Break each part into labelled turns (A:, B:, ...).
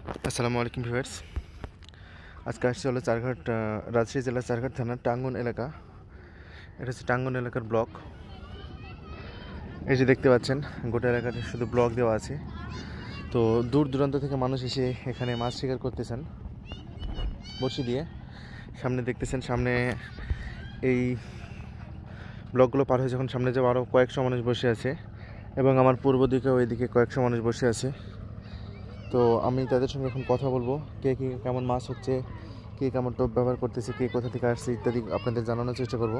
A: আসসালামু আলাইকুম ভিউয়ার্স। আজকে আসছে হলো চারঘাট, রাজশাহী জেলার চারঘাট থানার টাঙ্গন এলাকা। এটা হচ্ছে টাঙ্গন এলাকার ব্লক। এই যে দেখতে পাচ্ছেন গোটা এলাকাতে শুধু ব্লক দেওয়া আছে। তো দূর দূরান্ত থেকে মানুষ এসে এখানে মাছ শিকার করতেছেন বড়শি দিয়ে। সামনে দেখতেছেন, সামনে এই ব্লকগুলো পার হয়ে যখন সামনে যাবো আরও কয়েকশো মানুষ বসে আছে, এবং আমার পূর্ব দিকে ওইদিকে কয়েকশো মানুষ বসে আছে। তো আমি তাদের সঙ্গে এখন কথা বলবো, কে কী কেমন মাছ হচ্ছে, কে কেমন টোপ ব্যবহার করতেছে, কে কোথা থেকে আসছে ইত্যাদি আপনাদের জানানোর চেষ্টা করব।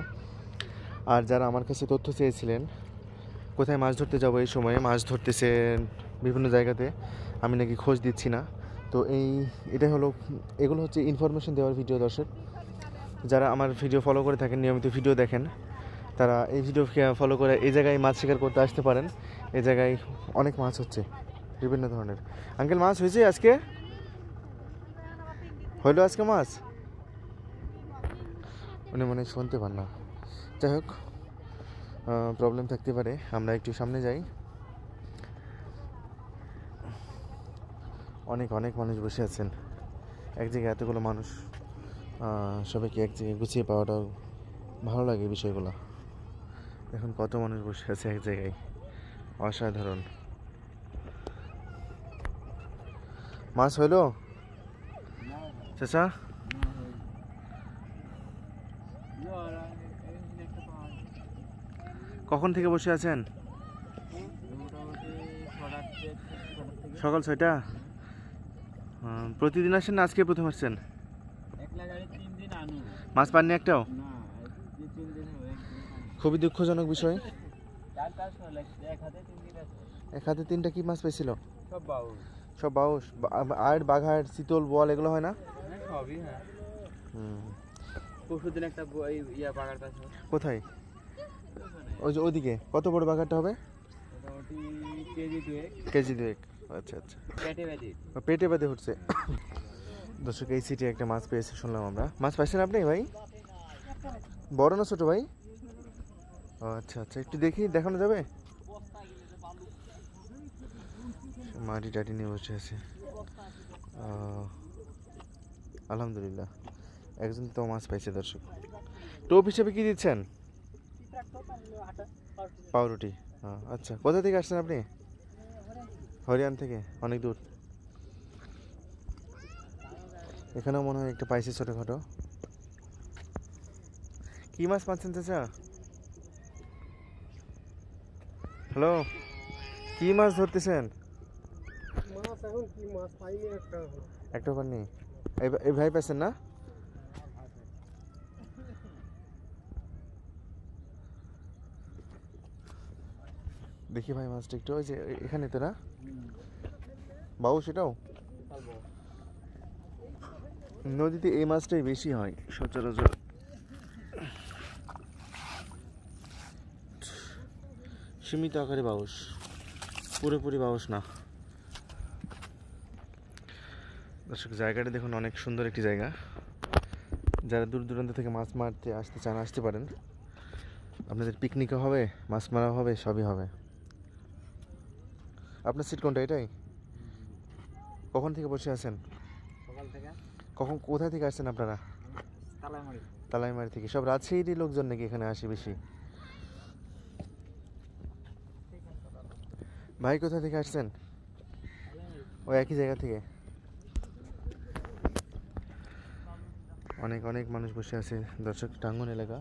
A: আর যারা আমার কাছে তথ্য চেয়েছিলেন কোথায় মাছ ধরতে যাব, এই সময়ে মাছ ধরতেছেন বিভিন্ন জায়গাতে, আমি নাকি খোঁজ দিচ্ছি না। তো এটাই হলো, এগুলো হচ্ছে ইনফরমেশন দেওয়ার ভিডিও। দর্শক যারা আমার ভিডিও ফলো করে থাকেন, নিয়মিত ভিডিও দেখেন, তারা এই ভিডিও ফলো করে এই জায়গায় মাছ শিকার করতে আসতে পারেন। এই জায়গায় অনেক মাছ হচ্ছে বিভিন্ন ধরনের। আঙ্কেল, মাছ হয়েছে আজকে? হইলো আজকে মাছ? উনি মনে শুনতে পান না। যাই হোক, প্রবলেম থাকতে পারে, আমরা একটু সামনে যাই। অনেক অনেক মানুষ বসে আছেন এক জায়গায়, এতগুলো মানুষ, সবাইকে এক জায়গায় গুছিয়ে পাওয়াটাও ভালো লাগে বিষয়গুলো। এখন কত মানুষ বসে আছে এক জায়গায়, অসাধারণ। মাছ হইলো চাচা? কখন থেকে বসে আছেন? সকাল 6টা। প্রতিদিন আসেন না আজকে প্রথম আসছেন? মাছ পাননি একটাও? খুবই দুঃখজনক বিষয়। এক হাতে 3টা কি মাছ পেয়েছিল? সব বাউস আর বাঘার চিতল বল এগুলো হয় না?
B: পরশুদিন একটা বাগার পাইছে।
A: কোথায়? ওই যে ওইদিকে। কত বড় বাঘারটা হবে? কেজি 2। আচ্ছা আচ্ছা, পেটে বেঁধে উঠছে। দর্শক, এই সিটে একটা মাছ পেয়েছে শুনলাম আমরা। মাছ পাইছেন আপনি ভাই? বড় না ছোট ভাই? ও আচ্ছা আচ্ছা, একটু দেখি, দেখানো যাবে? মাটি টাটি নিয়ে বসে আছে। আলহামদুলিল্লাহ, একজন তো মাছ পাইছে। দর্শক, টোপ হিসেবে কি দিচ্ছেন? পাউরুটি। আচ্ছা, কোথা থেকে আসছেন আপনি? হরিয়ান থেকে? অনেক দূর। এখানেও মনে হয় একটা পাইছে ছোটোখাটো। কি মাছ পাচ্ছেন চাচা? হ্যালো, কি মাছ ধরতেছেন? একটা পাননি? এই ভাই পাইছেন না? দেখি ভাই মাছটা একটু। ওই যে এখানে তো না বাবু, সেটাও নদীতে এই মাছটাই বেশি হয় সচরাচর। সীমিত আকারে বাউস, পুরোপুরি বাউস না। দর্শক, জায়গাটা দেখুন, অনেক সুন্দর একটি জায়গা। যারা দূর দূরান্ত থেকে মাছ মারতে আসতে চান আসতে পারেন। আপনাদের পিকনিকও হবে, মাছ মারা হবে, সবই হবে। আপনার সিট কোনটা? এটাই? কখন থেকে বসে আছেন?
B: সকাল থেকে।
A: কখন, কোথা থেকে আসছেন আপনারা? তালাইমারি থেকে। সব রাজশাহীরই লোকজন নাকি এখানে আসে বেশি? ভাই কোথা থেকে আসছেন? ওই একই জায়গা থেকে। অনেক অনেক মানুষ বসে আছে দর্শক, টাঙ্গন এলাকা।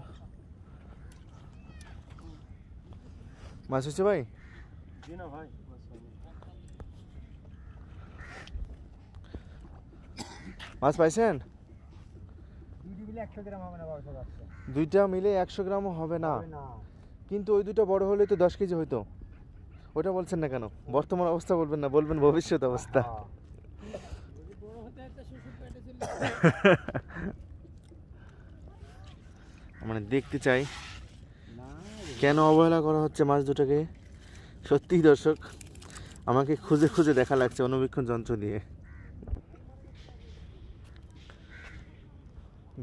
A: মাছ হচ্ছে ভাই? মাছ পাইছেন? 2টা মিলে 100 গ্রামও হবে না, কিন্তু ওই 2টা বড় হলে তো 10 কেজি হইতো। ওটা বলছেন না কেন? বর্তমান অবস্থা বলবেন না, বলবেন ভবিষ্যৎ অবস্থা। মানে দেখতে চাই কেন অবহেলা করা হচ্ছে মাছ দুটাকে। সত্যিই দর্শক, আমাকে খুঁজে খুঁজে দেখা লাগছে অনুবীক্ষণ যন্ত্র দিয়ে।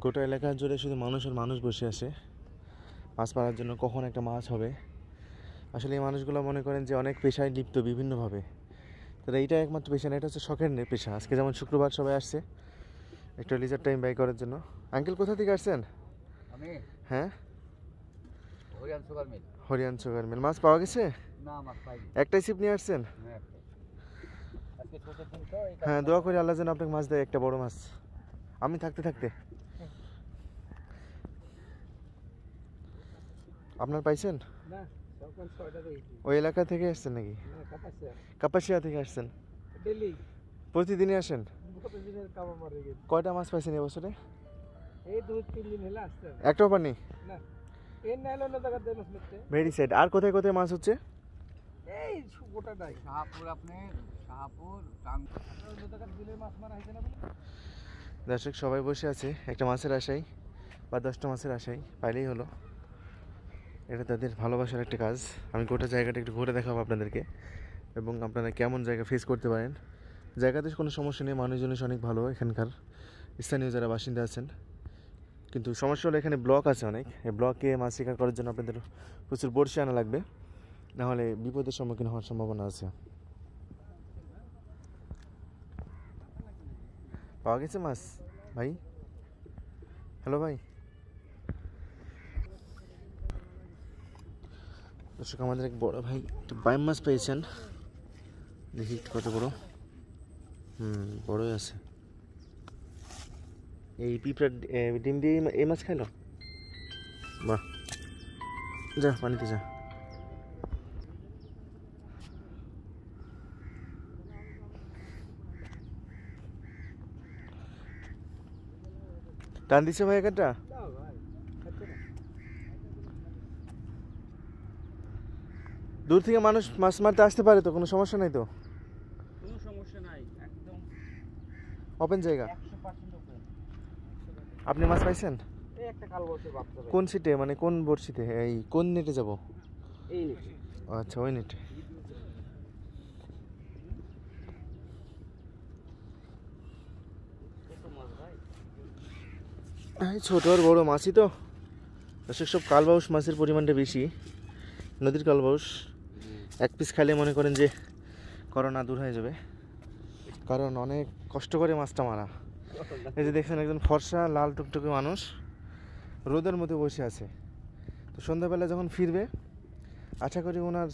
A: গোটা এলাকা জুড়ে শুধু মানুষ আর মানুষ বসে আছে মাছ মারার জন্য, কখন একটা মাছ হবে। আসলে এই মানুষগুলো মনে করেন যে অনেক পেশায় লিপ্ত বিভিন্নভাবে। তাহলে এইটা একমাত্র পেশা না, এটা হচ্ছে শখের পেশা। আজকে যেমন শুক্রবার সবাই আসছে একটু লিজার টাইম ব্যয় করার জন্য। আঙ্কেল কোথা থেকে আসছেন?
B: আমি
A: হ্যাঁ,
B: হরিয়ান সুগার মিল।
A: হরিয়ান sugar mill. মাছ পাওয়া গেছে?
B: না আমার পাইনি।
A: একটাই ছিপ নিয়ে আসছেন?
B: হ্যাঁ আজকে ছোট দিন তো এই
A: হ্যাঁ, দোয়া করি আল্লাহ যেন আপনাকে মাছ দেয়, একটা বড় মাছ। আমি থাকতে থাকতে আপনার পাইছেন?
B: না সকাল 6টা থেকে
A: ওই এলাকা থেকে আসছেন নাকি?
B: না কাপাসে
A: কাপাসিয়া থেকে আসছেন?
B: দিল্লি
A: প্রতিদিনই আসেন?
B: প্রতিদিনের কামা মারে গেছে।
A: কয়টা মাছ পাইছেন এবছরে?
B: এই 2-3 দিন হলো আসছে
A: একটাও পাননি?
B: না এর নাইলো না জায়গা দেন আসলে
A: ভেরি স্যাড। আর কোথায় কোথায় মাছ হচ্ছে?
B: এই গোটাটাই শাহপুর আপনি শাহপুর টাঙ্গুন জায়গা দিলে মাছ মারা হইছে না বলে।
A: দর্শক সবাই বসে আছে একটা মাছের আশায় বা 10টা মাছের আশায়, পাইলেই হলো। এটা তাদের ভালোবাসার একটা কাজ। আমি গোটা জায়গাটা একটু ঘুরে দেখাবো আপনাদেরকে, এবং আপনারা কেমন জায়গা ফেস করতে পারেন। জায়গাতে কোনো সমস্যা নেই, মানুষজন অনেক ভালো এখানকার স্থানীয় যারা বাসিন্দা আছেন। কিন্তু সমস্যা হলো এখানে ব্লক আছে অনেক। এই ব্লকে মাছ শিকার করার জন্য আপনাদের প্রচুর বড়শি আনা লাগবে, নাহলে বিপদের সম্মুখীন হওয়ার সম্ভাবনা আছে। পাওয়া গেছে মাছ ভাই? হ্যালো ভাই। দর্শক আমাদের এক বড় ভাই একটা বাইম মাছ পেয়েছেন, দেখি কত বড়। বড়ই আছে। এই পিঁপড়া ডিম দিয়ে এই মাছ খাইলো? বাহ, যা পানিতে যা। টান দিচ্ছে ভাই একটা? দূর থেকে মানুষ মাছ মারতে আসতে পারে তো, কোনো সমস্যা নাই তো?
B: কোনো সমস্যা নাই, একদম
A: ওপেন জায়গা।
B: 100% ওপেন।
A: আপনি মাছ পাইছেন?
B: এই একটা কাল বলতে বাপটা ভাই।
A: কোন সিটে, মানে কোন বড়শিতে? এই কোন নেটে যাব?
B: এই নিচে
A: আচ্ছা, ওই নেটে।
B: কত মাছ ভাই?
A: এই ছোট আর বড় মাছই তো। দর্শক সব কালবাউস মাছের পরিমাণটা বেশি, নদীর কালবাউস। এক পিস খাইলে মনে করেন যে করোনা দূর হয়ে যাবে, কারণ অনেক কষ্ট করে মাছটা মারা। এই যে দেখছেন একজন ফর্সা লাল টুকটুকে মানুষ রোদের মধ্যে বসে আছে। তো সন্ধ্যাবেলা যখন ফিরবে আশা করি ওনার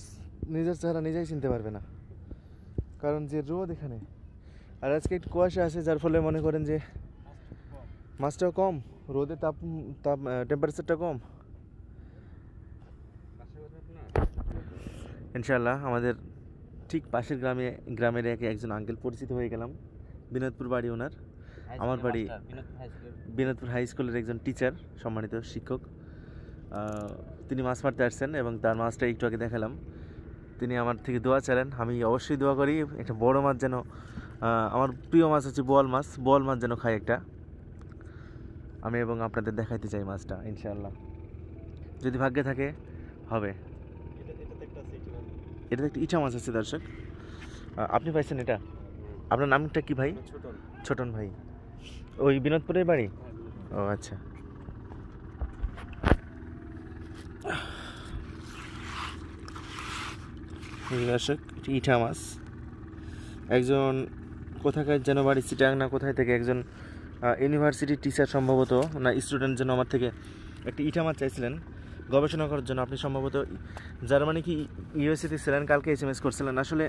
A: নিজের চেহারা নিজেই চিনতে পারবে না, কারণ যে রোদ এখানে। আর আজকে একটু কুয়াশা আছে, যার ফলে মনে করেন যে মাছটাও কম, রোদের তাপ তাপ টেম্পারেচারটা কম। ইনশাআল্লাহ আমাদের ঠিক পাশের গ্রামের একজন আঙ্কেল পরিচিত হয়ে গেলাম। বিনোদপুর বাড়ি ওনার, আমার বাড়ি বিনোদপুর হাই স্কুলের একজন টিচার, সম্মানিত শিক্ষক। তিনি মাছ মারতে আসছেন এবং তার মাছটা একটু আগে দেখালাম। তিনি আমার থেকে দোয়া চাইলেন, আমি অবশ্যই দোয়া করি একটা বড় মাছ যেন, আমার প্রিয় মাছ হচ্ছে বোয়াল মাছ যেন খাই একটা আমি, এবং আপনাদের দেখাইতে চাই মাছটা ইনশাআল্লাহ, যদি ভাগ্যে থাকে হবে। এটা একটা ইটা মাছ আছে দর্শক। আপনি পাইছেন এটা? আপনার নামটা কি ভাই? ছোটন ভাই। ওই বিনোদপুরের বাড়ি? ও আচ্ছা। দর্শক ইটা মাছ, একজন কোথাকার যেন বাড়ি, চিটাং না কোথায় থেকে একজন ইউনিভার্সিটির টিচার সম্ভবত, না স্টুডেন্ট যেন আমার থেকে একটি ইটা মাছ চাইছিলেন গবেষণা করার জন্য। আপনি সম্ভবত জার্মানি কি ইউএসএতে ছিলেন, কালকে SMS করছিলেন। আসলে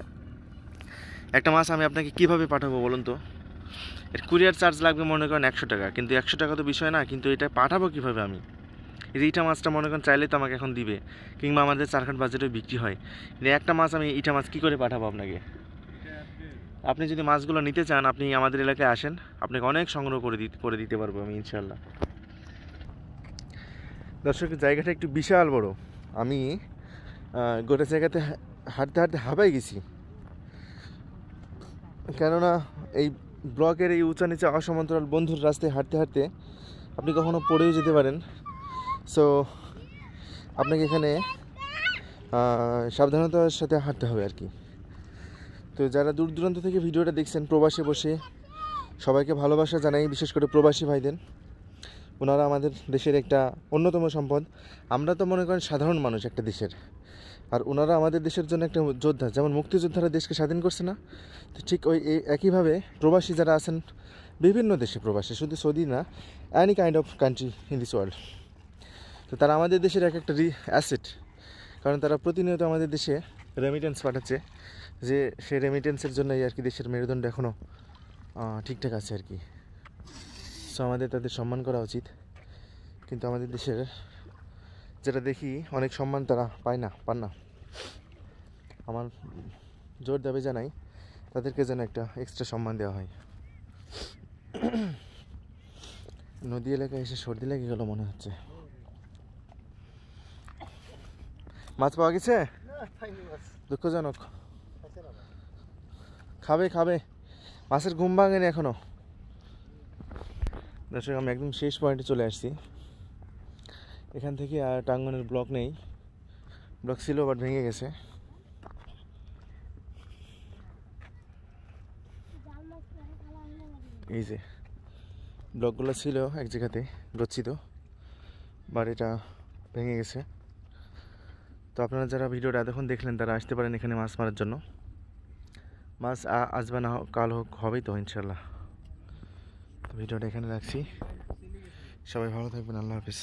A: একটা মাছ আমি আপনাকে কিভাবে পাঠাবো বলুন তো? এর কুরিয়ার চার্জ লাগবে মনে করেন 100 টাকা, কিন্তু 100 টাকা তো বিষয় না, কিন্তু এটা পাঠাবো কীভাবে আমি? এই ইটা মাছটা মনে করেন চাইলে তো আমাকে এখন দিবে, কিংবা আমাদের চারখান বাজারেও বিক্রি হয়, কিন্তু একটা মাছ আমি ইটা মাছ কী করে পাঠাবো আপনাকে? আপনি যদি মাছগুলো নিতে চান আপনি আমাদের এলাকায় আসেন, আপনাকে অনেক সংগ্রহ করে দিতে পারবো আমি ইনশাল্লাহ। দর্শক জায়গাটা একটু বিশাল বড়, আমি গোটা জায়গাতে হাঁটতে হাঁটতে হাঁপাই গেছি, কেননা এই ব্লকের এই উঁচা নিচে অসমান্তরাল বন্ধুর রাস্তায় হাঁটতে হাঁটতে আপনি কখনো পড়েও যেতে পারেন। সো আপনাকে এখানে সাবধানতার সাথে হাঁটতে হবে আর কি। তো যারা দূর দূরান্ত থেকে ভিডিওটা দেখছেন প্রবাসে বসে, সবাইকে ভালোবাসা জানাই, বিশেষ করে প্রবাসী ভাইদের। ওনারা আমাদের দেশের একটা অন্যতম সম্পদ। আমরা তো মনে করেন সাধারণ মানুষ একটা দেশের, আর ওনারা আমাদের দেশের জন্য একটা যোদ্ধা, যেমন মুক্তিযোদ্ধারা দেশকে স্বাধীন করছে না, তো ঠিক ওই একইভাবে প্রবাসী যারা আছেন বিভিন্ন দেশে প্রবাসী, শুধু সৌদি না, Annie kind of country in this world, তো তারা আমাদের দেশের এক একটা অ্যাসেট। কারণ তারা প্রতিনিয়ত আমাদের দেশে রেমিটেন্স পাঠাচ্ছে, যে সেই রেমিটেন্সের জন্যই আর কি দেশের মেরুদণ্ড এখনও ঠিকঠাক আছে আর কি। সো আমাদের তাদের সম্মান করা উচিত। কিন্তু আমাদের দেশের যেটা দেখি, অনেক সম্মান তারা পান না। আমার জোর দাবি জানাই তাদেরকে যেন একটা এক্সট্রা সম্মান দেওয়া হয়। নদী এলাকায় এসে সর্দি লেগে গেল মনে হচ্ছে। মাছ পাওয়া গেছে? দুঃখজনক। খাবে মাছের ঘুম ভাঙেনি এখনো। দর্শক, আমি একদম শেষ পয়েন্টে চলে আসছি। এখান থেকে আর টাঙ্গনের ব্লক নেই, ব্লক ছিল বাট ভেঙে গেছে। এই যে ব্লকগুলো ছিল এক জায়গাতে গচ্ছিত, বাট এটা ভেঙে গেছে। তো আপনারা যারা ভিডিওটা এতক্ষণ দেখলেন তারা আসতে পারেন এখানে মাছ মারার জন্য। মাছ আজ বা না কাল হোক, হবেই তো ইনশাল্লাহ। তো ভিডিওটা এখানে রাখছি, সবাই ভালো থাকবেন, আল্লাহ হাফিজ।